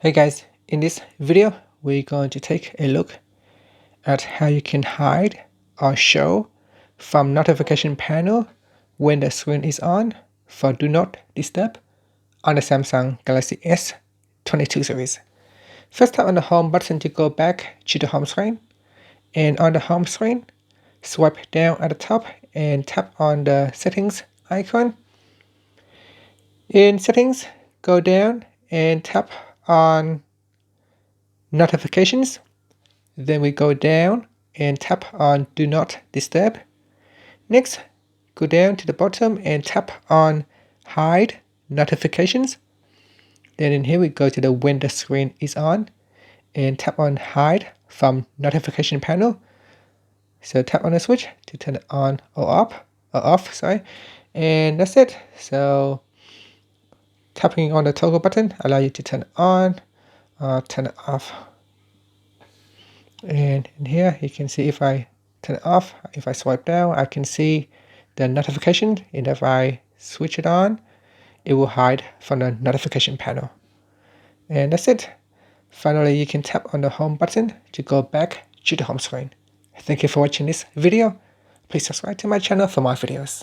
Hey guys, in this video we're going to take a look at how you can hide or show from notification panel when the screen is on for Do Not Disturb on the Samsung Galaxy S22 series. First, tap on the home button to go back to the home screen, and on the home screen swipe down at the top and tap on the settings icon. In settings, go down and tap on notifications. Then we go down and tap on Do Not Disturb. Next, go down to the bottom and tap on Hide Notifications. Then in here we go to the When the Screen is On and tap on Hide from Notification Panel. So tap on the switch to turn it on or off, and that's it. So tapping on the toggle button allow you to turn it on or turn it off. And in here you can see if I turn it off, if I swipe down, I can see the notification, and if I switch it on, it will hide from the notification panel. And that's it. Finally, you can tap on the home button to go back to the home screen. Thank you for watching this video. Please subscribe to my channel for more videos.